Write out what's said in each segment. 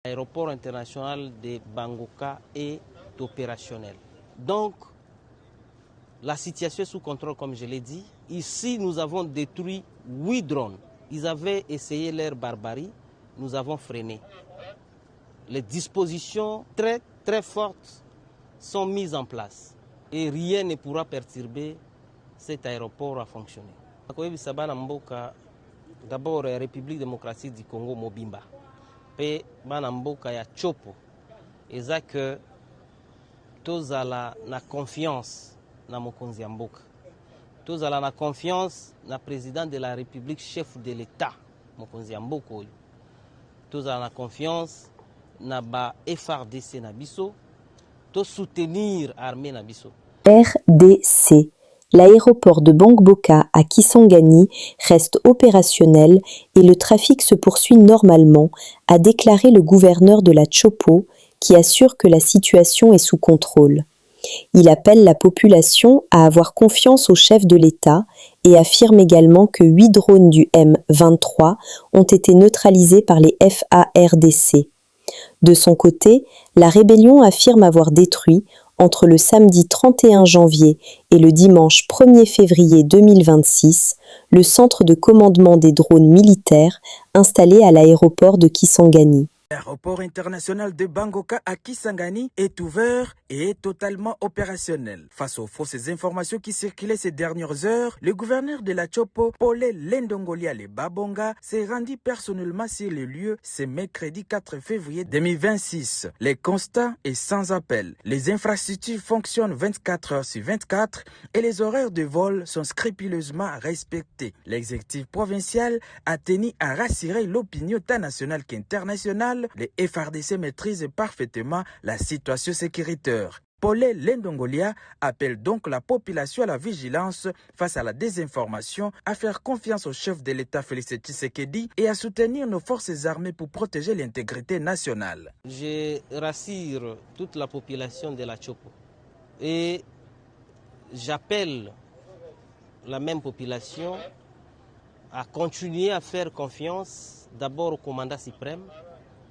L'aéroport international de Bangoka est opérationnel. Donc, la situation est sous contrôle, comme je l'ai dit. Ici, nous avons détruit 8 drones. Ils avaient essayé leur barbarie, nous avons freiné. Les dispositions très, très fortes sont mises en place et rien ne pourra perturber cet aéroport à fonctionner. D'abord, la République démocratique du Congo, Mobimba. Pe Banamboka ya Chopo. Et ça que tous ala na confiance na mokonzi ya mboka. Tous ala na confiance na président de la République, chef de l'État, mokonzi ya mboka oyo. Tous ala na confiance na ba FRDC na biso, to soutenir armée na biso. RDC. L'aéroport de Bangboka à Kisangani reste opérationnel et le trafic se poursuit normalement, a déclaré le gouverneur de la Chopo, qui assure que la situation est sous contrôle. Il appelle la population à avoir confiance au chef de l'État et affirme également que 8 drones du M23 ont été neutralisés par les FARDC. De son côté, la rébellion affirme avoir détruit, entre le samedi 31 janvier et le dimanche 1er février 2026, le centre de commandement des drones militaires installé à l'aéroport de Kisangani. L'aéroport international de Bangoka à Kisangani est ouvert et est totalement opérationnel. Face aux fausses informations qui circulaient ces dernières heures, le gouverneur de la Chopo, Paul Lendongolia Le Babonga, s'est rendu personnellement sur le lieu ce mercredi 4 février 2026. Le constat est sans appel. Les infrastructures fonctionnent 24 heures sur 24 et les horaires de vol sont scrupuleusement respectés. L'exécutif provincial a tenu à rassurer l'opinion tant nationale qu'internationale. Les FRDC maîtrisent parfaitement la situation sécuritaire. Paul Lendongolia appelle donc la population à la vigilance face à la désinformation, à faire confiance au chef de l'État Félix Tshisekedi et à soutenir nos forces armées pour protéger l'intégrité nationale. Je rassure toute la population de la Chopo et j'appelle la même population à continuer à faire confiance d'abord au commandant suprême,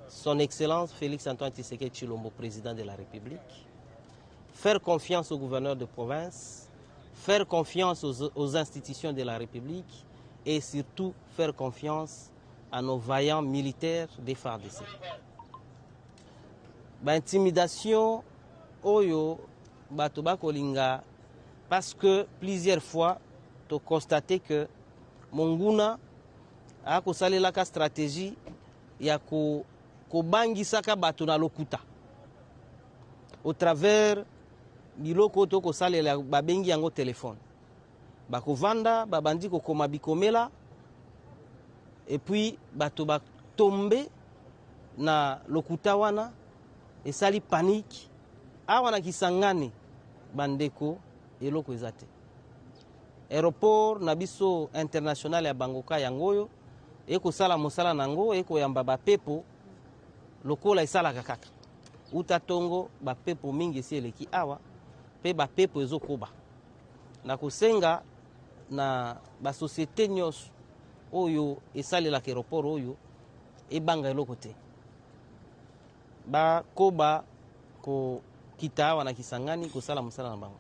Son Excellence Félix Antoine Tshisekedi Tshilombo, président de la République, faire confiance au gouverneur de province, faire confiance aux institutions de la République et surtout faire confiance à nos vaillants militaires des FARDC. Intimidation, oyo, batoba kolinga, parce que plusieurs fois, tu as constaté que Monguna a kosale la stratégie ya kobangisaka bato na lokuta au travers biloko to kosalela babengi yango telefone bakovanda babandi kokoma bikomela et puis bato batombe na lokuta wana esali panique awa na Kisangani bandeko eloko ezate aéroport na biso international ya Bangoka yangoyo ekosala mosala nango ekoyamba bapepo lokola esalaka kaka uta tongo bapepo mingi esi eleki awa pe bapepo ezokoba na kosenga na basosiete nyonso oyo esalelaka aéroport oyo ebanga eloko te bakoba kokita awa na Kisangani kosala mosala na bango.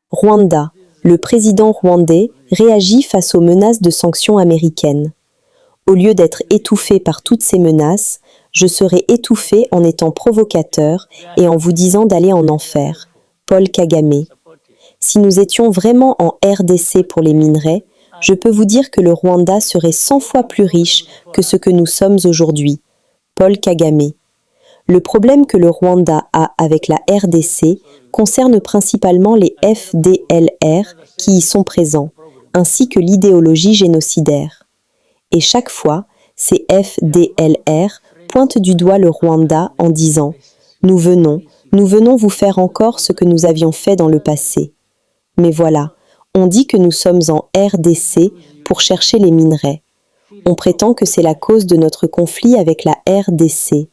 Rwanda. Le président rwandais réagit face aux menaces de sanctions américaines. Au lieu d'être étouffé par toutes ces menaces, je serai étouffé en étant provocateur et en vous disant d'aller en enfer. Paul Kagame. Si nous étions vraiment en RDC pour les minerais, je peux vous dire que le Rwanda serait 100 fois plus riche que ce que nous sommes aujourd'hui. Paul Kagame. Le problème que le Rwanda a avec la RDC concerne principalement les FDLR qui y sont présents, ainsi que l'idéologie génocidaire. Et chaque fois, ces FDLR pointent du doigt le Rwanda en disant « Nous venons vous faire encore ce que nous avions fait dans le passé. » Mais voilà, on dit que nous sommes en RDC pour chercher les minerais. On prétend que c'est la cause de notre conflit avec la RDC.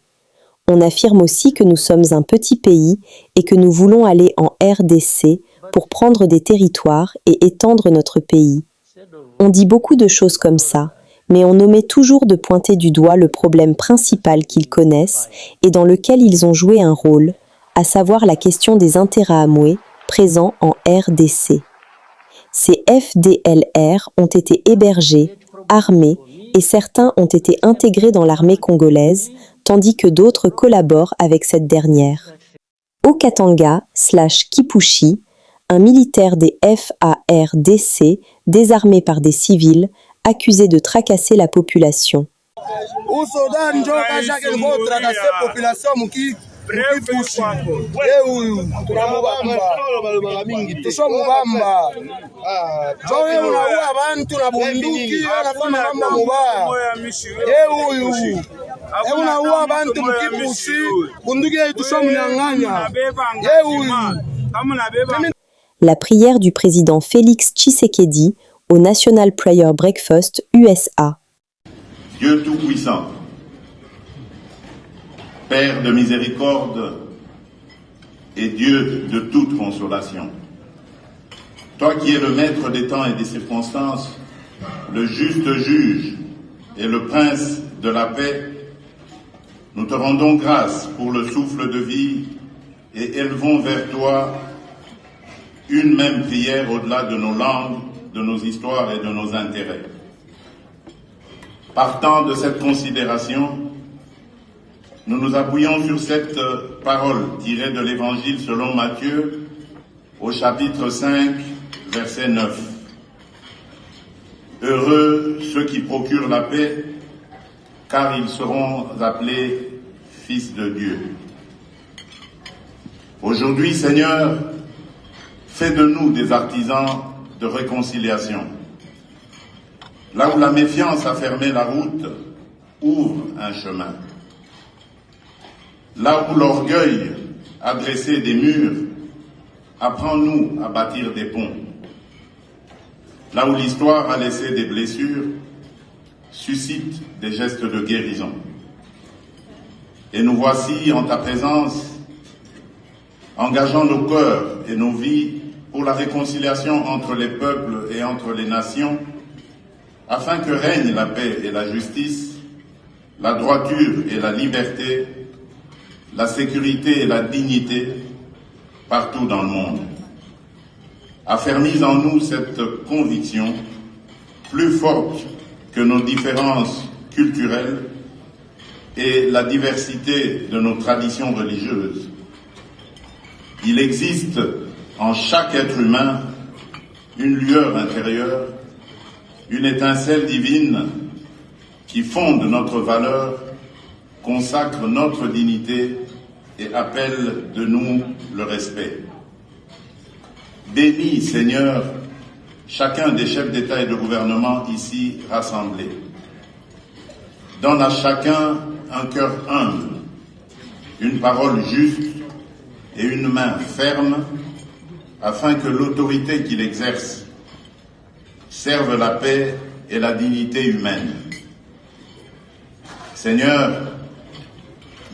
On affirme aussi que nous sommes un petit pays et que nous voulons aller en RDC pour prendre des territoires et étendre notre pays. On dit beaucoup de choses comme ça, mais on omet toujours de pointer du doigt le problème principal qu'ils connaissent et dans lequel ils ont joué un rôle, à savoir la question des Interahamwe présents en RDC. Ces FDLR ont été hébergés, armés et certains ont été intégrés dans l'armée congolaise, tandis que d'autres collaborent avec cette dernière. Au Katanga/Kipushi, un militaire des FARDC, désarmé par des civils, accusé de tracasser la population. La prière du président Félix Tshisekedi au National Prayer Breakfast USA. Dieu Tout-Puissant, Père de miséricorde et Dieu de toute consolation, toi qui es le maître des temps et des circonstances, le juste juge et le prince de la paix, nous te rendons grâce pour le souffle de vie et élevons vers toi une même prière au-delà de nos langues, de nos histoires et de nos intérêts. Partant de cette considération, nous nous appuyons sur cette parole tirée de l'Évangile selon Matthieu au chapitre 5, verset 9. Heureux ceux qui procurent la paix, car ils seront appelés fils de Dieu. Aujourd'hui, Seigneur, fais de nous des artisans de réconciliation. Là où la méfiance a fermé la route, ouvre un chemin. Là où l'orgueil a dressé des murs, apprends-nous à bâtir des ponts. Là où l'histoire a laissé des blessures, suscite des gestes de guérison. Et nous voici en ta présence, engageant nos cœurs et nos vies pour la réconciliation entre les peuples et entre les nations, afin que règne la paix et la justice, la droiture et la liberté, la sécurité et la dignité partout dans le monde. Affermis en nous cette conviction, plus forte que nos différences culturelles et la diversité de nos traditions religieuses. Il existe en chaque être humain une lueur intérieure, une étincelle divine qui fonde notre valeur, consacre notre dignité et appelle de nous le respect. Bénis, Seigneur, chacun des chefs d'État et de gouvernement ici rassemblés. Donne à chacun un cœur humble, une parole juste et une main ferme, afin que l'autorité qu'il exerce serve la paix et la dignité humaine. Seigneur,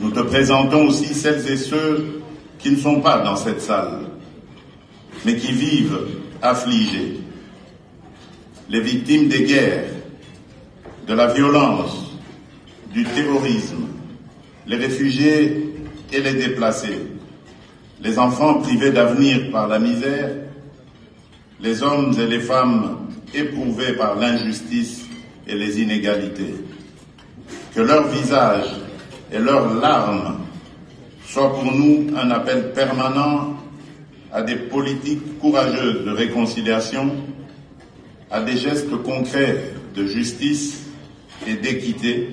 nous te présentons aussi celles et ceux qui ne sont pas dans cette salle, mais qui vivent affligés. Les victimes des guerres, de la violence, du terrorisme, les réfugiés et les déplacés, les enfants privés d'avenir par la misère, les hommes et les femmes éprouvés par l'injustice et les inégalités. Que leur visage et leurs larmes soient pour nous un appel permanent à des politiques courageuses de réconciliation, à des gestes concrets de justice et d'équité,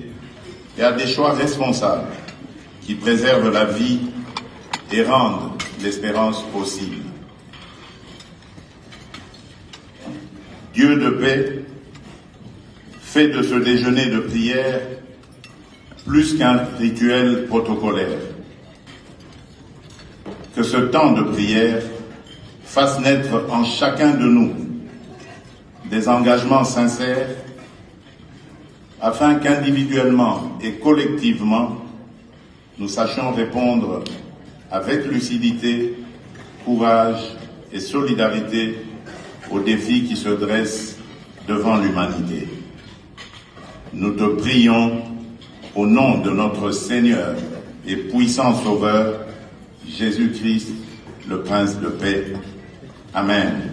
et à des choix responsables qui préservent la vie et rendent l'espérance possible. Dieu de paix, fait de ce déjeuner de prière plus qu'un rituel protocolaire. Que ce temps de prière fasse naître en chacun de nous des engagements sincères afin qu'individuellement et collectivement, nous sachions répondre avec lucidité, courage et solidarité aux défis qui se dressent devant l'humanité. Nous te prions au nom de notre Seigneur et puissant Sauveur, Jésus-Christ, le Prince de paix. Amen.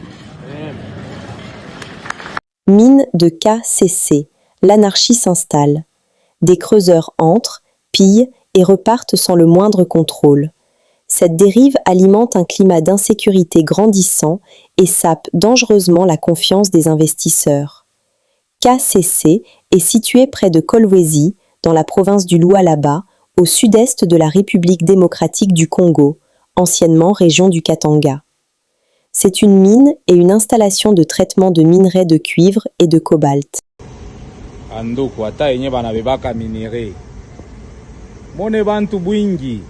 Mine de KCC. L'anarchie s'installe. Des creuseurs entrent, pillent et repartent sans le moindre contrôle. Cette dérive alimente un climat d'insécurité grandissant et sape dangereusement la confiance des investisseurs. KCC est situé près de Kolwezi, dans la province du Lualaba, au sud-est de la République démocratique du Congo, anciennement région du Katanga. C'est une mine et une installation de traitement de minerais de cuivre et de cobalt. Andoko ata yenye banabebaka minere mone bantu bwingi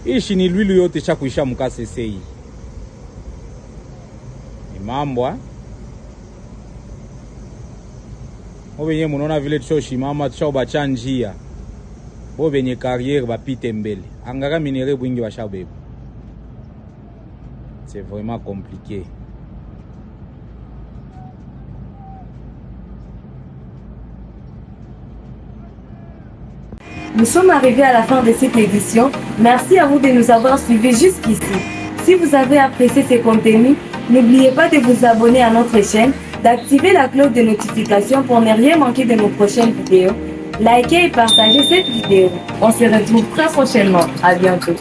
ishi ni lwilu yote cha kuisha mukasesei ni mambo bo benye munona vile tushoshimama tushaobacha njia bo benye carrière bapite mbele angaka minere bwingi bashabeba. C'est vraiment compliqué. Nous sommes arrivés à la fin de cette édition. Merci à vous de nous avoir suivis jusqu'ici. Si vous avez apprécié ces contenus, n'oubliez pas de vous abonner à notre chaîne, d'activer la cloche de notification pour ne rien manquer de nos prochaines vidéos. Likez et partagez cette vidéo. On se retrouve très prochainement. À bientôt.